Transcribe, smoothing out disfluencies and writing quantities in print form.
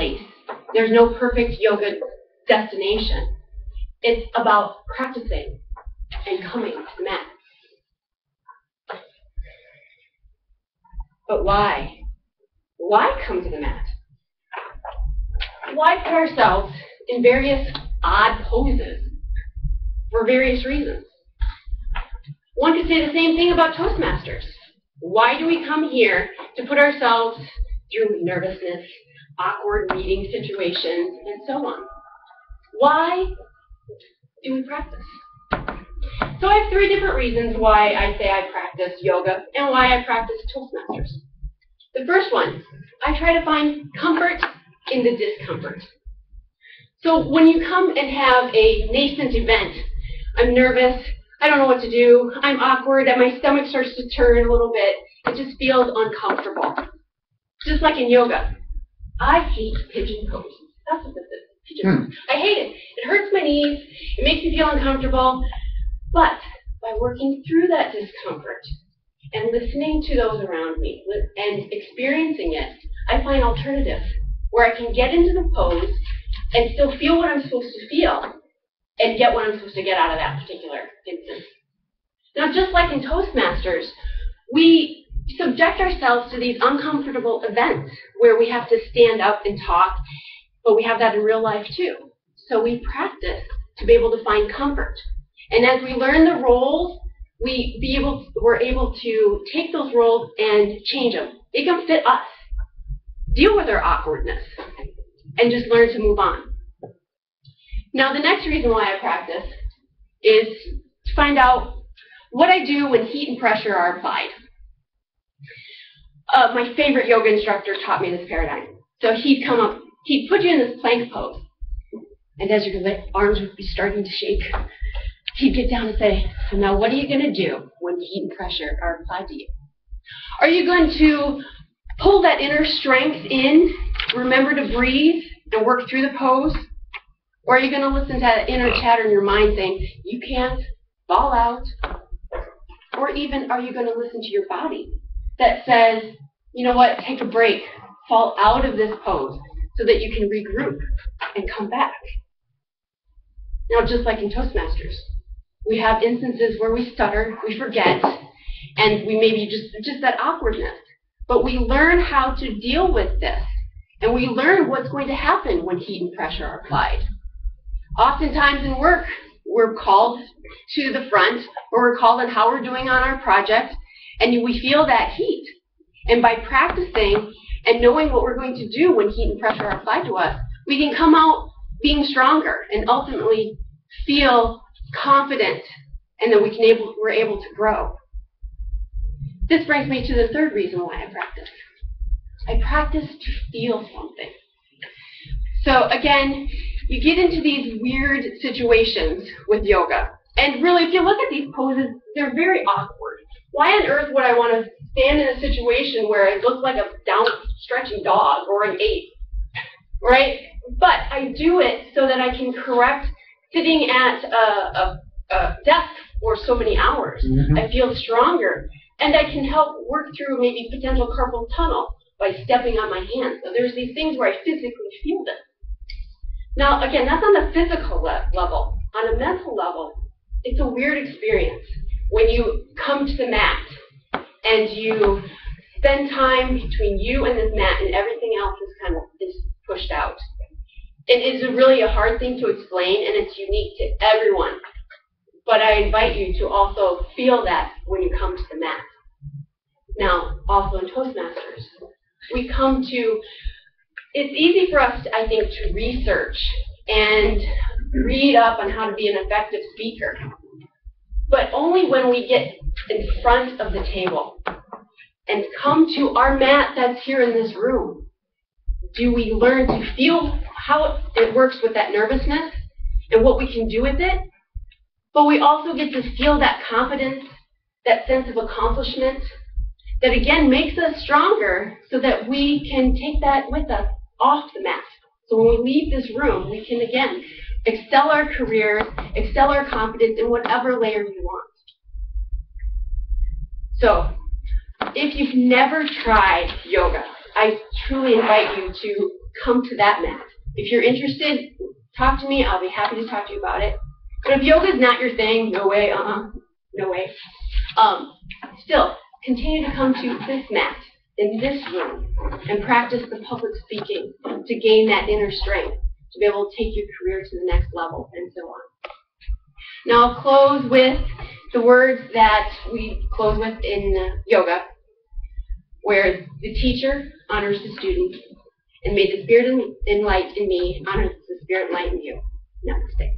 place. There's no perfect yoga destination. It's about practicing and coming to the mat. But why? Why come to the mat? Why put ourselves in various odd poses for various reasons? One could say the same thing about Toastmasters. Why do we come here to put ourselves through nervousness, awkward meeting situations, and so on? Why do we practice? So I have 3 different reasons why I say I practice yoga and why I practice Toastmasters. The first one, I try to find comfort in the discomfort. So when you come and have a nascent event, I'm nervous, I don't know what to do, I'm awkward, and my stomach starts to turn a little bit, it just feels uncomfortable. Just like in yoga, I hate pigeon pose. That's what this is, pigeon pose. I hate it. It hurts my knees, it makes me feel uncomfortable, but by working through that discomfort and listening to those around me and experiencing it, I find alternatives where I can get into the pose and still feel what I'm supposed to feel and get what I'm supposed to get out of that particular instance. Now, just like in Toastmasters, we subject ourselves to these uncomfortable events where we have to stand up and talk, but we have that in real life too. So we practice to be able to find comfort. And as we learn the roles, we're able to take those roles and change them. Make them fit us. Deal with our awkwardness and just learn to move on. Now, the next reason why I practice is to find out what I do when heat and pressure are applied. My favorite yoga instructor taught me this paradigm. So he'd come up, he'd put you in this plank pose, and as your arms would be starting to shake, he'd get down and say, so now what are you going to do when heat and pressure are applied to you? Are you going to pull that inner strength in, remember to breathe, and work through the pose? Or are you going to listen to that inner chatter in your mind saying, you can't, fall out? Or even, are you going to listen to your body that says, you know what, take a break, fall out of this pose so that you can regroup and come back? Now, just like in Toastmasters, we have instances where we stutter, we forget, and we maybe just that awkwardness. But we learn how to deal with this, and we learn what's going to happen when heat and pressure are applied. Oftentimes in work, we're called to the front, or we're called on how we're doing on our project, and we feel that heat. And by practicing and knowing what we're going to do when heat and pressure are applied to us, we can come out being stronger and ultimately feel confident, and that we're able to grow. This brings me to the third reason why I practice. I practice to feel something. So again, you get into these weird situations with yoga. And really, if you look at these poses, they're very awkward. Why on earth would I want to stand in a situation where it looks like a down-stretching dog or an ape, right? But I do it so that I can correct sitting at a desk for so many hours. I feel stronger, and I can help work through maybe potential carpal tunnel by stepping on my hands. So there's these things where I physically feel this. Now, again, that's on the physical level. On a mental level, it's a weird experience when you come to the mat and you spend time between you and this mat and everything else is pushed out. It is really a hard thing to explain, and it's unique to everyone. But I invite you to also feel that when you come to the mat. Now, also in Toastmasters, we come to, it's easy for us, I think, to research and read up on how to be an effective speaker. But only when we get in front of the table and come to our mat that's here in this room do we learn to feel how it works with that nervousness and what we can do with it. But we also get to feel that confidence, that sense of accomplishment, that again makes us stronger so that we can take that with us off the mat. So when we leave this room, we can again excel our careers, excel our confidence in whatever layer you want. So if you've never tried yoga, I truly invite you to come to that mat. If you're interested, talk to me. I'll be happy to talk to you about it. But if yoga is not your thing, no way, no way. Still, continue to come to this mat in this room and practice the public speaking to gain that inner strength to be able to take your career to the next level and so on. Now I'll close with the words that we close with in yoga, where the teacher honors the student, and may the spirit and light in me honor the spirit and light in you. Namaste.